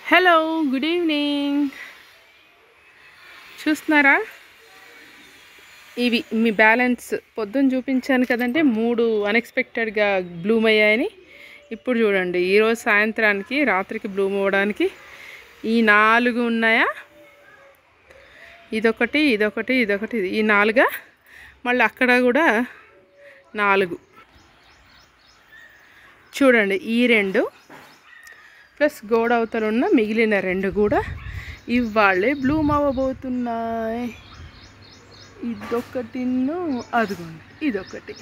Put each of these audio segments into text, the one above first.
Hello good evening. చూస్తున్నారా, ఇవి మీ balance పొద్దున్న చూపించాను కదండి, 3 అన్ఎక్స్పెక్టెడ్గా బ్లూమ్ అయ్యాయని. ఇప్పుడు చూడండి, ఈరోజు సాయంత్రానికి రాత్రికి బ్లూమ్ అవ్వడానికి ఈ 4 ఉన్నాయా, ఇదొకటి ఇదొకటి ఇదొకటి ఈ 4, మళ్ళీ అక్కడ కూడా 4 చూడండి. ఈ 2 ప్లస్ గోడ అవతల ఉన్న మిగిలిన 2 కూడా ఇవాళే బ్లూమ్ అవ్వబోతున్నాయి. ఇదొకటిను అదిగోండి ఇదొకటి.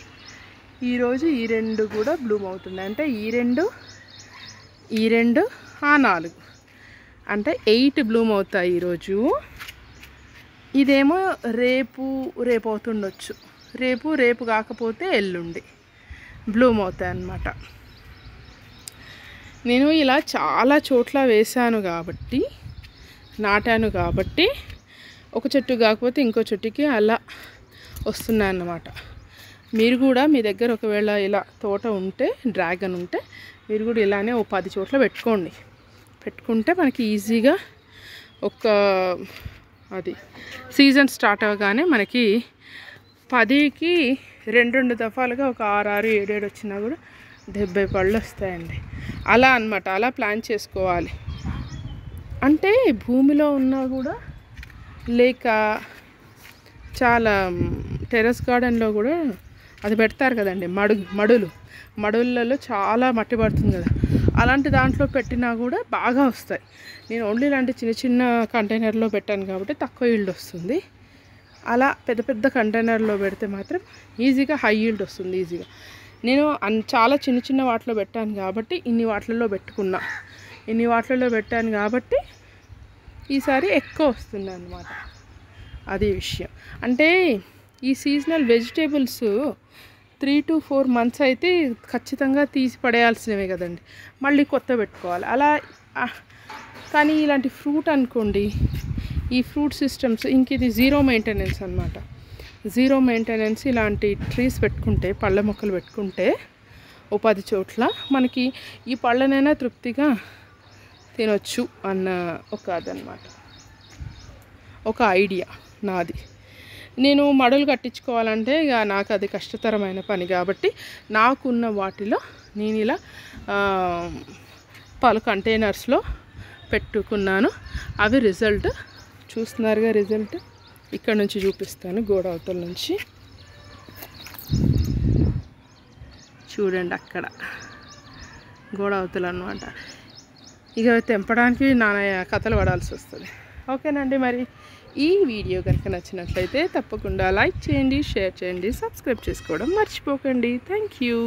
ఈరోజు ఈ 2 కూడా బ్లూమ్ అవుతున్నాయి. అంటే ఈ 2 ఆ 4 అంటే 8 బ్లూమ్ అవుతాయి ఈరోజు. ఇదేమో రేపు అవుతుండొచ్చు, రేపు కాకపోతే ఎల్లుండి బ్లూమ్ అవుతాయి అన్నమాట. నేను ఇలా చాలా చోట్ల వేసాను కాబట్టి, నాటాను కాబట్టి, ఒక చెట్టు కాకపోతే ఇంకో చెట్టుకి అలా వస్తున్నాయి అన్నమాట. మీరు కూడా మీ దగ్గర ఒకవేళ ఇలా తోట ఉంటే, డ్రాగన్ ఉంటే, మీరు కూడా ఇలానే 10 చోట్ల పెట్టుకుంటే మనకి ఈజీగా అది సీజన్ స్టార్ట్ అవ్వగానే మనకి 10కి 2 దఫాలుగా ఒక 6, 7 వచ్చినా కూడా 70 పళ్ళు వస్తాయండి. అలా అన్నమాట, అలా ప్లాన్ చేసుకోవాలి. అంటే భూమిలో ఉన్నా కూడా లేక చాలా టెర్రస్ గార్డెన్లో కూడా అది పెడతారు కదండి, మడులలో చాలా మట్టి పడుతుంది కదా, అలాంటి దాంట్లో పెట్టినా కూడా బాగా వస్తాయి. నేను ఓన్లీ ఇలాంటి చిన్న చిన్న కంటైనర్లో పెట్టాను కాబట్టి తక్కువ ఈల్డ్ వస్తుంది. అలా పెద్ద కంటైనర్లో పెడితే మాత్రం ఈజీగా హై ఈల్డ్ వస్తుంది ఈజీగా. నేను చాలా చిన్న వాటిలో పెట్టాను కాబట్టి ఇన్ని వాటిలలో పెట్టాను కాబట్టి ఈసారి ఎక్కువ వస్తుంది అన్నమాట. అది విషయం. అంటే ఈ సీజనల్ వెజిటేబుల్స్ 3 to 4 months అయితే ఖచ్చితంగా తీసి పడేయాల్సినవే కదండి, మళ్ళీ కొత్త పెట్టుకోవాలి అలా. కానీ ఇలాంటి ఫ్రూట్ అనుకోండి, ఈ ఫ్రూట్ సిస్టమ్స్ ఇంక ఇది జీరో మెయింటెనెన్స్ అన్నమాట. జీరో మెయింటెనెన్స్ ఇలాంటి ట్రీస్ పెట్టుకుంటే, పళ్ళ మొక్కలు పెట్టుకుంటే 10 చోట్ల మనకి ఈ పళ్ళనైనా తృప్తిగా తినొచ్చు అన్న అదనమాట, ఒక ఐడియా నాది. నేను మడులు కట్టించుకోవాలంటే ఇక నాకు అది కష్టతరమైన పని కాబట్టి నాకున్న వాటిలో నేను ఇలా పలు కంటైనర్స్లో పెట్టుకున్నాను. అవి రిజల్ట్ చూస్తున్నారుగా, రిజల్ట్ ఇక్కడ నుంచి చూపిస్తాను. గోడ అవతల నుంచి చూడండి, అక్కడ గోడ అవతల అన్నమాట. ఇక తెంపడానికి నానా కథలు పడాల్సి వస్తుంది. ఓకేనండి, మరి ఈ వీడియో కనుక నచ్చినట్లయితే తప్పకుండా లైక్ చేయండి, షేర్ చేయండి, సబ్స్క్రైబ్ చేసుకోవడం మర్చిపోకండి. Thank you.